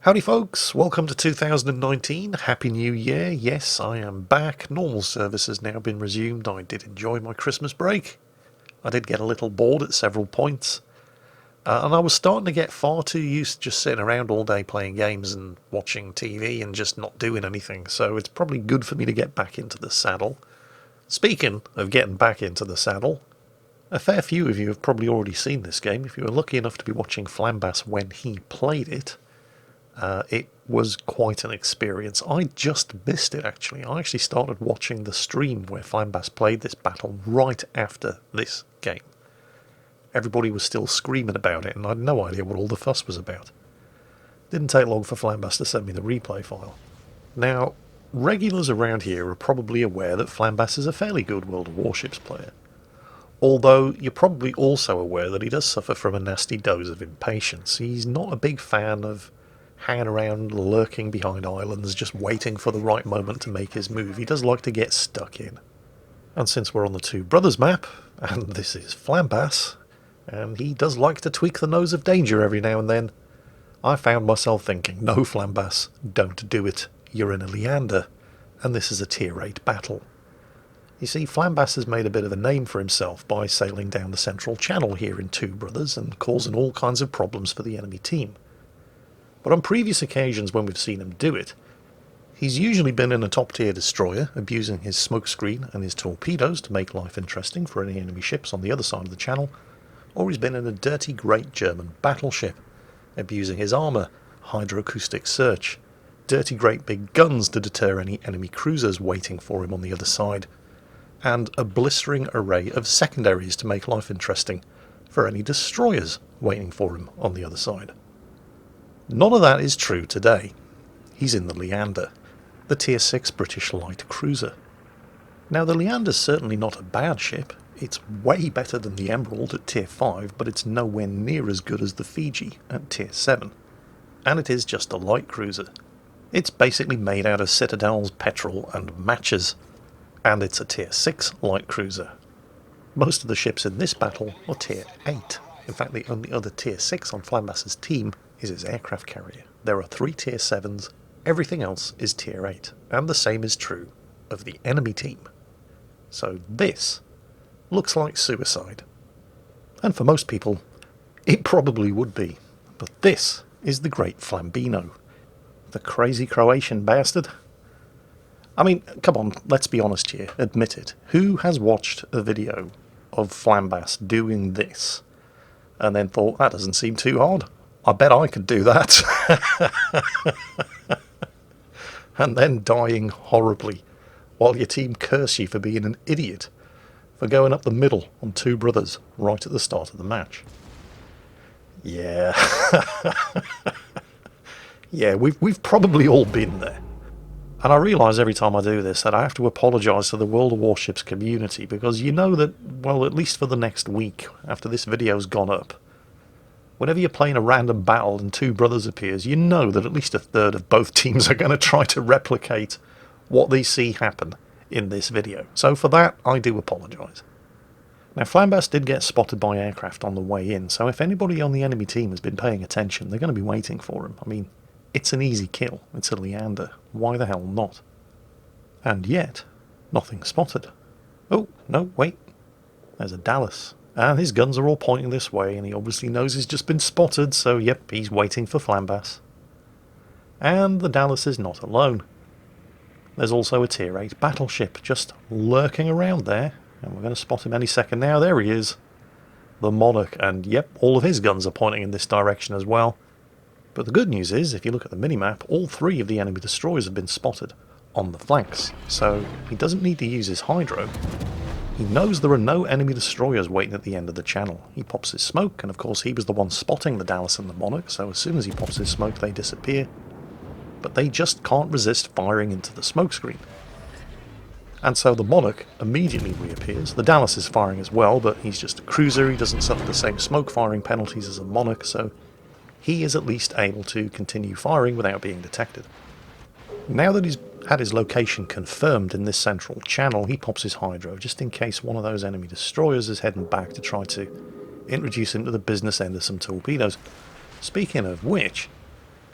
Howdy folks, welcome to 2019, Happy New Year. Yes, I am back. Normal service has now been resumed. I did enjoy my Christmas break. I did get a little bored at several points. And I was starting to get far too used to just sitting around all day playing games and watching TV and just not doing anything. So it's probably good for me to get back into the saddle. Speaking of getting back into the saddle, a fair few of you have probably already seen this game. If you were lucky enough to be watching Flambas when he played it, it was quite an experience. I just missed it, actually. I actually started watching the stream where Flambas played this battle right after this game. Everybody was still screaming about it, and I had no idea what all the fuss was about. Didn't take long for Flambas to send me the replay file. Now, regulars around here are probably aware that Flambas is a fairly good World of Warships player. Although you're probably also aware that he does suffer from a nasty dose of impatience. He's not a big fan of hanging around, lurking behind islands, just waiting for the right moment to make his move. He does like to get stuck in. And since we're on the Two Brothers map, and this is Flambas, and he does like to tweak the nose of danger every now and then, I found myself thinking, no Flambas, don't do it. You're in a Leander, and this is a tier 8 battle. You see, Flambas has made a bit of a name for himself by sailing down the central channel here in Two Brothers and causing all kinds of problems for the enemy team. But on previous occasions when we've seen him do it, he's usually been in a top-tier destroyer, abusing his smokescreen and his torpedoes to make life interesting for any enemy ships on the other side of the channel, or he's been in a dirty great German battleship, abusing his armour, hydroacoustic search, dirty great big guns to deter any enemy cruisers waiting for him on the other side, and a blistering array of secondaries to make life interesting for any destroyers waiting for him on the other side. None of that is true today. He's in the Leander, the Tier 6 British light cruiser. Now, the Leander's certainly not a bad ship. It's way better than the Emerald at Tier 5, but it's nowhere near as good as the Fiji at Tier 7. And it is just a light cruiser. It's basically made out of citadels, petrol and matches. And it's a Tier 6 light cruiser. Most of the ships in this battle are Tier 8. In fact, the only other Tier 6 on Flambas's team is his aircraft carrier. There are 3 Tier 7s, everything else is Tier 8, and the same is true of the enemy team. So this looks like suicide. And for most people, it probably would be. But this is the great Flambino, the crazy Croatian bastard. I mean, come on, let's be honest here, admit it. Who has watched a video of Flambas doing this and then thought, that doesn't seem too hard? I bet I could do that. And then dying horribly while your team curse you for being an idiot for going up the middle on Two Brothers right at the start of the match. Yeah. Yeah, we've probably all been there. And I realise every time I do this that I have to apologise to the World of Warships community, because you know that, well, at least for the next week after this video's gone up, whenever you're playing a random battle and Two Brothers appears, you know that at least a third of both teams are going to try to replicate what they see happen in this video. So for that, I do apologise. Now, Flambas did get spotted by aircraft on the way in, so if anybody on the enemy team has been paying attention, they're going to be waiting for him. I mean, it's an easy kill. It's a Leander. Why the hell not? And yet, nothing spotted. Oh, no, wait. There's a Dallas. And his guns are all pointing this way, and he obviously knows he's just been spotted, so yep, he's waiting for Flambas. And the Dallas is not alone. There's also a Tier 8 battleship just lurking around there, and we're going to spot him any second now. There he is, the Monarch, and yep, all of his guns are pointing in this direction as well. But the good news is, if you look at the minimap, all 3 of the enemy destroyers have been spotted on the flanks, so he doesn't need to use his hydro. He knows there are no enemy destroyers waiting at the end of the channel. He pops his smoke, and of course he was the one spotting the Dallas and the Monarch, so as soon as he pops his smoke they disappear. But they just can't resist firing into the smokescreen. And so the Monarch immediately reappears. The Dallas is firing as well, but he's just a cruiser. He doesn't suffer the same smoke firing penalties as a Monarch, so he is at least able to continue firing without being detected. Now that he's had his location confirmed in this central channel, he pops his hydro, just in case one of those enemy destroyers is heading back to try to introduce him to the business end of some torpedoes. Speaking of which,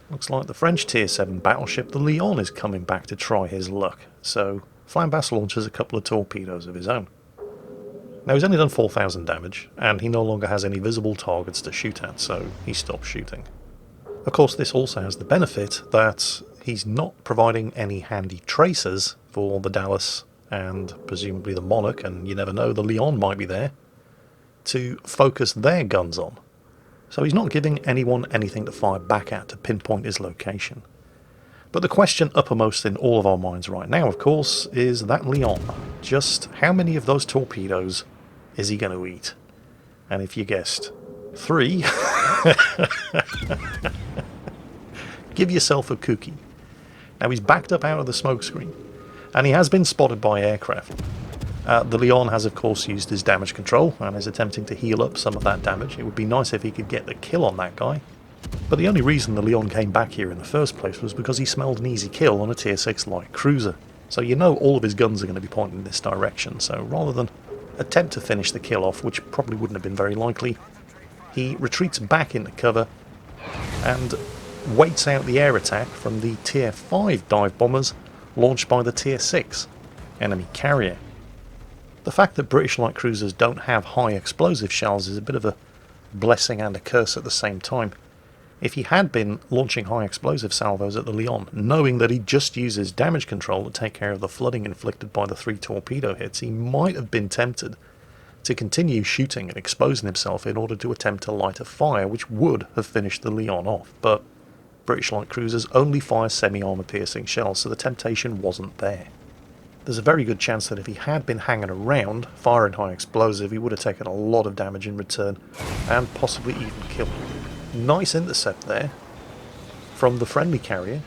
Looks like the French Tier 7 battleship, the Lion, is coming back to try his luck, so Flambas launches a couple of torpedoes of his own. Now he's only done 4,000 damage, and he no longer has any visible targets to shoot at, so he stops shooting. Of course, this also has the benefit that he's not providing any handy tracers for the Dallas and presumably the Monarch, and you never know, the Lion might be there, to focus their guns on. So he's not giving anyone anything to fire back at to pinpoint his location. But the question uppermost in all of our minds right now, of course, is that Lion. Just how many of those torpedoes is he going to eat? And if you guessed 3, give yourself a cookie. Now he's backed up out of the smoke screen, and he has been spotted by aircraft. The Lion has of course used his damage control and is attempting to heal up some of that damage. It would be nice if he could get the kill on that guy. But the only reason the Lion came back here in the first place was because he smelled an easy kill on a tier 6 light cruiser. So you know all of his guns are going to be pointing in this direction, so rather than attempt to finish the kill off, which probably wouldn't have been very likely, he retreats back into cover and waits out the air attack from the tier 5 dive bombers launched by the tier 6 enemy carrier. The fact that British light cruisers don't have high explosive shells is a bit of a blessing and a curse at the same time. If he had been launching high explosive salvos at the Lion, knowing that he just uses damage control to take care of the flooding inflicted by the 3 torpedo hits, he might have been tempted to continue shooting and exposing himself in order to attempt to light a fire which would have finished the Lion off. But British light cruisers only fire semi-armour piercing shells, so the temptation wasn't there. There's a very good chance that if he had been hanging around, firing high explosive, he would have taken a lot of damage in return, and possibly even killed. Nice intercept there from the friendly carrier,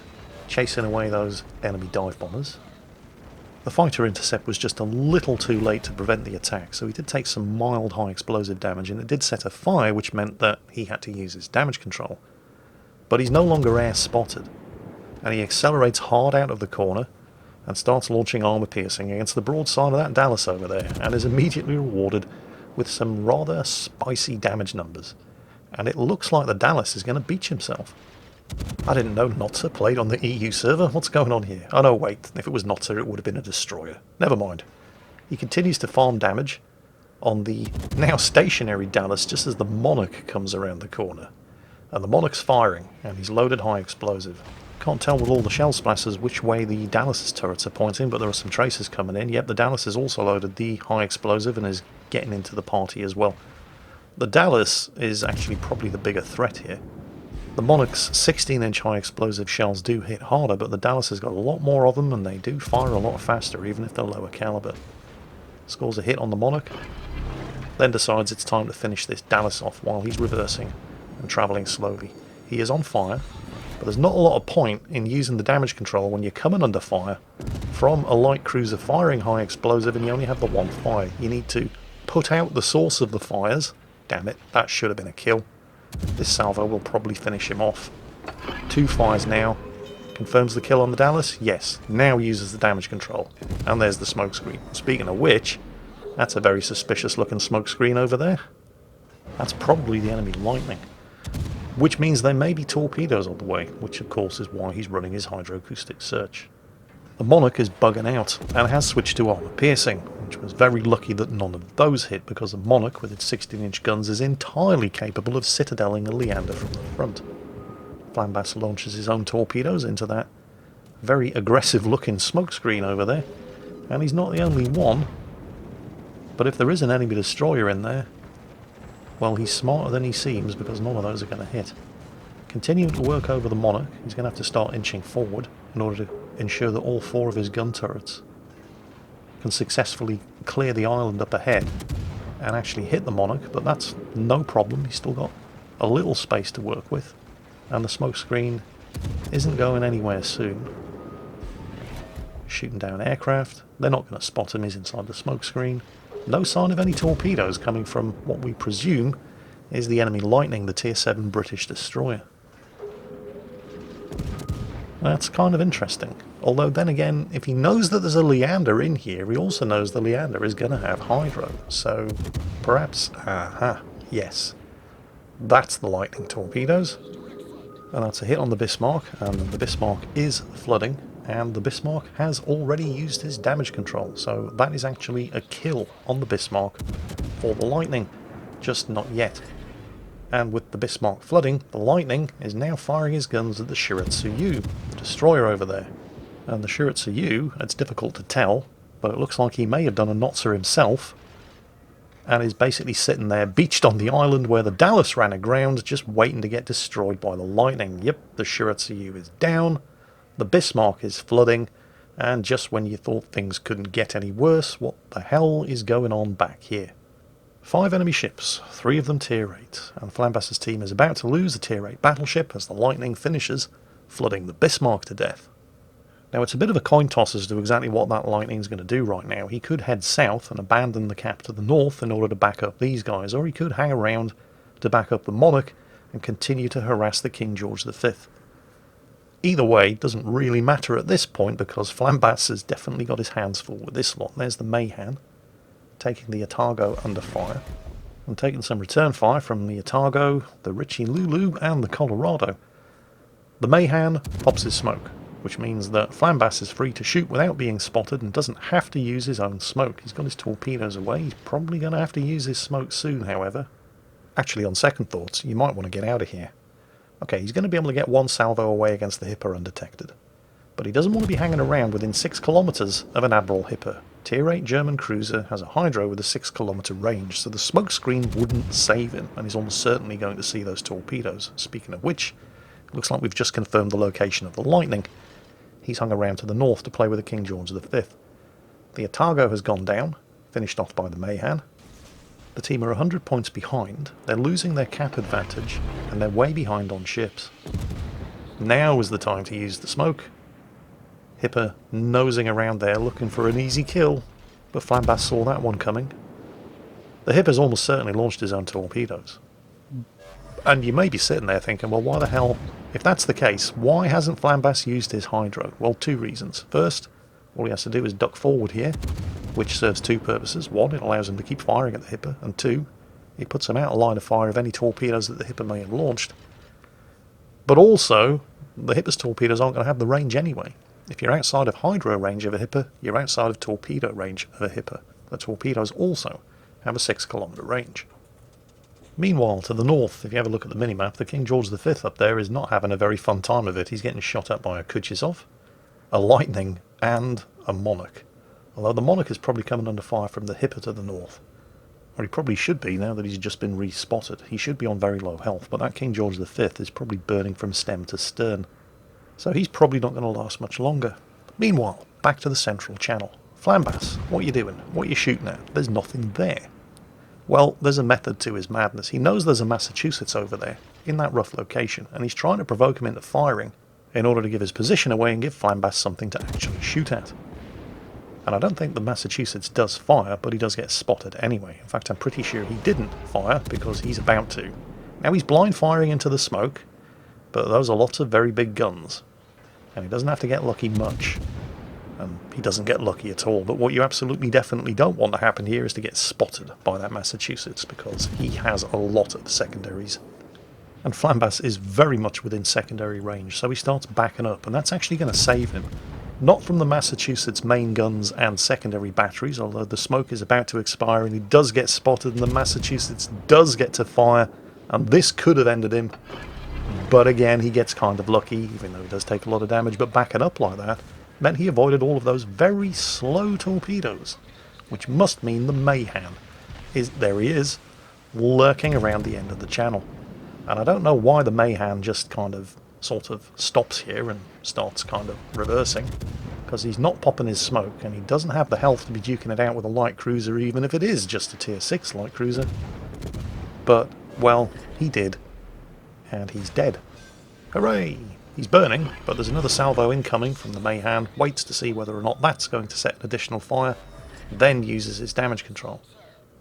chasing away those enemy dive bombers. The fighter intercept was just a little too late to prevent the attack, so he did take some mild high explosive damage, and it did set a fire, which meant that he had to use his damage control. But he's no longer air spotted, and he accelerates hard out of the corner, and starts launching armour piercing against the broadside of that Dallas over there, and is immediately rewarded with some rather spicy damage numbers. And it looks like the Dallas is going to beach himself. I didn't know Notzer played on the EU server. What's going on here? Oh no, wait, if it was Notzer it would have been a destroyer. Never mind. He continues to farm damage on the now stationary Dallas just as the Monarch comes around the corner. And the Monarch's firing, and he's loaded high explosive. Can't tell with all the shell splashes which way the Dallas's turrets are pointing, but there are some tracers coming in. Yep, the Dallas has also loaded the high explosive and is getting into the party as well. The Dallas is actually probably the bigger threat here. The Monarch's 16-inch high explosive shells do hit harder, but the Dallas has got a lot more of them and they do fire a lot faster, even if they're lower caliber. Scores a hit on the Monarch, then decides it's time to finish this Dallas off while he's reversing and travelling slowly. He is on fire, but there's not a lot of point in using the damage control when you're coming under fire from a light cruiser firing high explosive and you only have the one fire. You need to put out the source of the fires. Damn it, that should have been a kill. This salvo will probably finish him off. 2 fires now. Confirms the kill on the Dallas? Yes. Now uses the damage control. And there's the smoke screen. Speaking of which, that's a very suspicious looking smoke screen over there. That's probably the enemy lightning. Which means there may be torpedoes on the way, which of course is why he's running his hydroacoustic search. The Monarch is bugging out and has switched to armour piercing, which was very lucky that none of those hit because the Monarch with its 16-inch guns is entirely capable of citadelling a Leander from the front. Flambas launches his own torpedoes into that very aggressive looking smoke screen over there, and he's not the only one, but if there is an enemy destroyer in there, well, he's smarter than he seems because none of those are going to hit. Continuing to work over the Monarch, he's going to have to start inching forward in order to ensure that all 4 of his gun turrets can successfully clear the island up ahead and actually hit the Monarch, but that's no problem. He's still got a little space to work with, and the smoke screen isn't going anywhere soon. Shooting down aircraft. They're not going to spot him. He's inside the smoke screen. No sign of any torpedoes coming from what we presume is the enemy Lightning, the tier 7 British destroyer. That's kind of interesting. Although then again, if he knows that there's a Leander in here, he also knows the Leander is going to have hydro. So perhaps, yes, that's the Lightning torpedoes. And that's a hit on the Bismarck, and the Bismarck is flooding, and the Bismarck has already used his damage control, so that is actually a kill on the Bismarck for the Lightning, just not yet. And with the Bismarck flooding, the Lightning is now firing his guns at the Shiratsuyu, the destroyer over there. And the Shiratsuyu, it's difficult to tell, but it looks like he may have done a Notzer himself, and is basically sitting there beached on the island where the Dallas ran aground, just waiting to get destroyed by the Lightning. Yep, the Shiratsuyu is down, the Bismarck is flooding, and just when you thought things couldn't get any worse, what the hell is going on back here? 5 enemy ships, 3 of them tier 8, and Flambass's team is about to lose a tier 8 battleship as the Lightning finishes, flooding the Bismarck to death. Now, it's a bit of a coin toss as to exactly what that Lightning's going to do right now. He could head south and abandon the cap to the north in order to back up these guys, or he could hang around to back up the Monarch and continue to harass the King George V. Either way, doesn't really matter at this point, because Flambass has definitely got his hands full with this lot. There's the Mayhan, taking the Otago under fire, and taking some return fire from the Otago, the Richie Lulu, and the Colorado. The Mayhan pops his smoke, which means that Flambass is free to shoot without being spotted and doesn't have to use his own smoke. He's got his torpedoes away. He's probably going to have to use his smoke soon, however. Actually, on second thoughts, you might want to get out of here. Okay, he's going to be able to get one salvo away against the Hipper undetected. But he doesn't want to be hanging around within 6 kilometers of an Admiral Hipper. Tier 8 German cruiser has a hydro with a 6 kilometer range, so the smoke screen wouldn't save him, and he's almost certainly going to see those torpedoes. Speaking of which, it looks like we've just confirmed the location of the Lightning. He's hung around to the north to play with the King George V. The Otago has gone down, finished off by the Mayhan. The team are 100 points behind, they're losing their cap advantage, and they're way behind on ships. Now is the time to use the smoke. Hipper nosing around there looking for an easy kill, but Flambass saw that one coming. The Hipper's almost certainly launched his own torpedoes. And you may be sitting there thinking, well, why the hell, if that's the case, why hasn't Flambass used his hydro? Well, 2 reasons. First, all he has to do is duck forward here, which serves 2 purposes. 1, it allows him to keep firing at the Hipper, and 2, it puts him out of line of fire of any torpedoes that the Hipper may have launched. But also, the Hipper's torpedoes aren't going to have the range anyway. If you're outside of hydro range of a Hipper, you're outside of torpedo range of a Hipper. The torpedoes also have a 6 kilometer range. Meanwhile, to the north, if you have a look at the minimap, the King George V up there is not having a very fun time of it. He's getting shot at by a Kuchizov, a Lightning, and a Monarch. Although the Monarch is probably coming under fire from the Hipper to the north. Or he probably should be, now that he's just been respotted. He should be on very low health, but that King George V is probably burning from stem to stern. So he's probably not going to last much longer. Meanwhile, back to the central channel. Flambass, what are you doing? What are you shooting at? There's nothing there. Well, there's a method to his madness. He knows there's a Massachusetts over there, in that rough location, and he's trying to provoke him into firing in order to give his position away and give Flambass something to actually shoot at. And I don't think the Massachusetts does fire, but he does get spotted anyway. In fact, I'm pretty sure he didn't fire, because he's about to. Now he's blind firing into the smoke, but those are lots of very big guns, and he doesn't have to get lucky much. And he doesn't get lucky at all, but what you absolutely definitely don't want to happen here is to get spotted by that Massachusetts, because he has a lot of secondaries. And Flambass is very much within secondary range, so he starts backing up, and that's actually going to save him. Not from the Massachusetts main guns and secondary batteries, although the smoke is about to expire and he does get spotted and the Massachusetts does get to fire, and this could have ended him. But again, he gets kind of lucky, even though he does take a lot of damage, but backing up like that meant he avoided all of those very slow torpedoes, which must mean the Mayhan there he is, lurking around the end of the channel. And I don't know why the Mayhan just kind of sort of stops here and starts kind of reversing, because he's not popping his smoke and he doesn't have the health to be duking it out with a light cruiser, even if it is just a tier 6 light cruiser. But, well, he did, and he's dead. Hooray! He's burning, but there's another salvo incoming from the Mayhan, waits to see whether or not that's going to set an additional fire, then uses his damage control.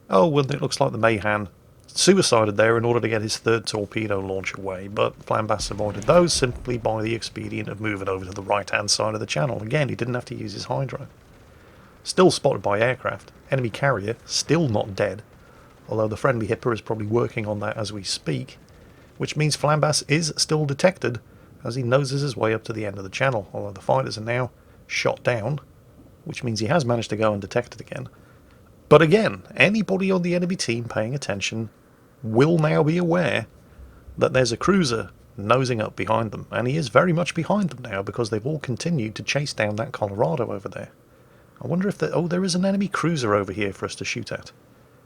Oh, well, it looks like the Mayhan suicided there in order to get his 3rd torpedo launch away, but Flambass avoided those simply by the expedient of moving over to the right-hand side of the channel. Again, he didn't have to use his hydro. Still spotted by aircraft. Enemy carrier, still not dead, although the friendly Hipper is probably working on that as we speak, which means Flambas is still detected as he noses his way up to the end of the channel, although the fighters are now shot down, which means he has managed to go undetected again. But again, anybody on the enemy team paying attention will now be aware that there's a cruiser nosing up behind them, and he is very much behind them now because they've all continued to chase down that Colorado over there. I wonder if there is an enemy cruiser over here for us to shoot at.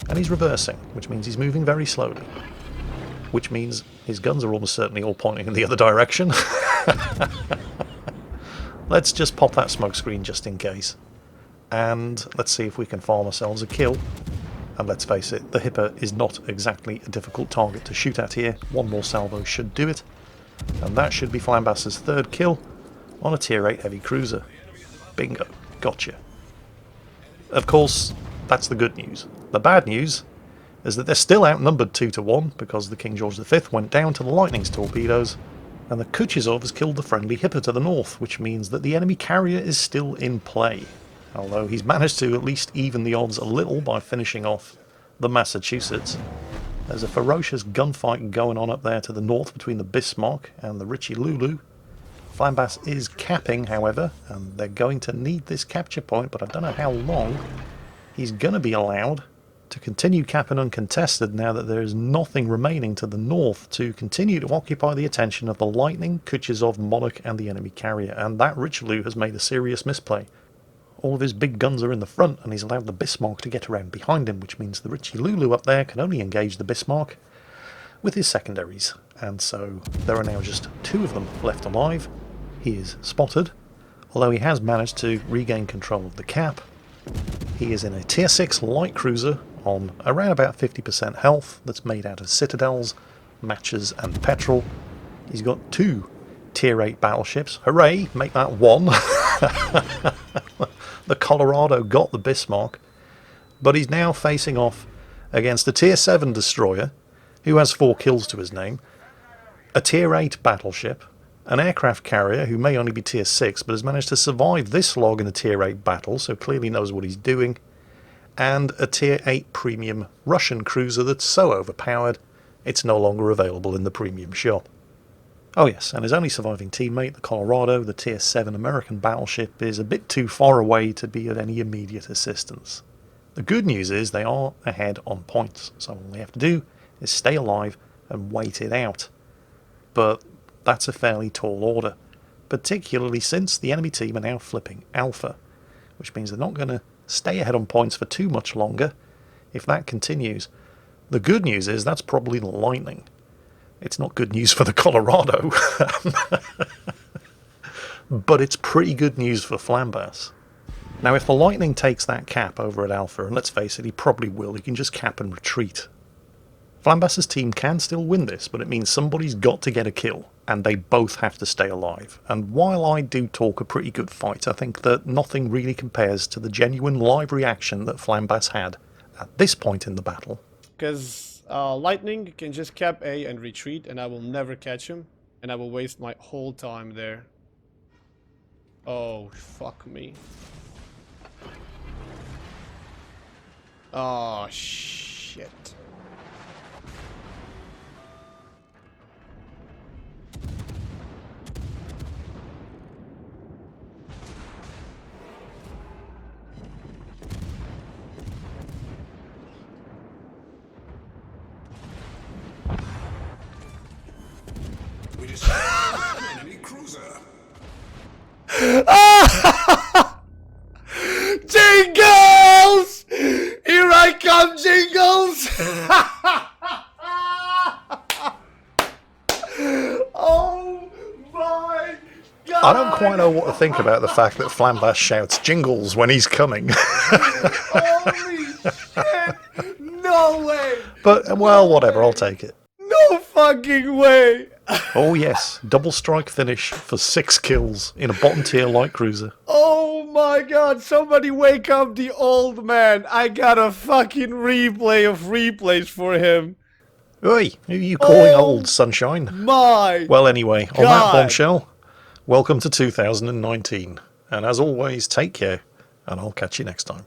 And he's reversing, which means he's moving very slowly. Which means his guns are almost certainly all pointing in the other direction. Let's just pop that smoke screen just in case. And let's see if we can farm ourselves a kill. And let's face it, the Hipper is not exactly a difficult target to shoot at here. One more salvo should do it. And that should be Flambas's third kill on a tier 8 heavy cruiser. Bingo. Gotcha. Of course, that's the good news. The bad news is that they're still outnumbered 2-1 because the King George V went down to the Lightning's torpedoes, and the Kuchezov has killed the friendly Hipper to the north, which means that the enemy carrier is still in play. Although he's managed to at least even the odds a little by finishing off the Massachusetts. There's a ferocious gunfight going on up there to the north between the Bismarck and the Richie Lulu. Flambas is capping, however, and they're going to need this capture point, but I don't know how long he's going to be allowed to continue capping uncontested now that there is nothing remaining to the north to continue to occupy the attention of the Lightning, Kuchezov, Monarch and the enemy carrier. And that Richelieu has made a serious misplay. All of his big guns are in the front and he's allowed the Bismarck to get around behind him, which means the Richie Lulu up there can only engage the Bismarck with his secondaries. And so there are now just 2 of them left alive. He is spotted, although he has managed to regain control of the cap. He is in a tier 6 light cruiser on around about 50% health that's made out of citadels, matches and petrol. He's got 2 tier 8 battleships. Hooray, make that 1. The Colorado got the Bismarck, but he's now facing off against a tier 7 destroyer who has 4 kills to his name, a tier 8 battleship, an aircraft carrier who may only be tier 6 but has managed to survive this log in a tier 8 battle, so clearly knows what he's doing, and a tier 8 premium Russian cruiser that's so overpowered it's no longer available in the premium shop. Oh yes, and his only surviving teammate, the Colorado, the tier 7 American battleship, is a bit too far away to be of any immediate assistance. The good news is they are ahead on points, so all they have to do is stay alive and wait it out. But that's a fairly tall order, particularly since the enemy team are now flipping alpha, which means they're not going to stay ahead on points for too much longer if that continues. The good news is that's probably the Lightning. It's not good news for the Colorado, but it's pretty good news for Flambas. Now if the Lightning takes that cap over at alpha, and let's face it, he probably will, he can just cap and retreat. Flambas's team can still win this, but it means somebody's got to get a kill, and they both have to stay alive. And while I do talk a pretty good fight, I think that nothing really compares to the genuine live reaction that Flambas had at this point in the battle. Because Lightning can just cap A and retreat, and I will never catch him, and I will waste my whole time there. Oh, fuck me. Oh, shit. We just an enemy cruiser. Jingles! Here I come, Jingles! Oh my god! I don't quite know what to think about the fact that Flambas shouts Jingles when he's coming. Holy shit! No way! But, well, whatever, I'll take it. No fucking way! Oh yes, double strike finish for 6 kills in a bottom tier light cruiser. Oh my god, somebody wake up the old man. I got a fucking replay of replays for him. Oi, who are you calling old, sunshine? My Well anyway, on that God. bombshell, welcome to 2019. And as always, take care, and I'll catch you next time.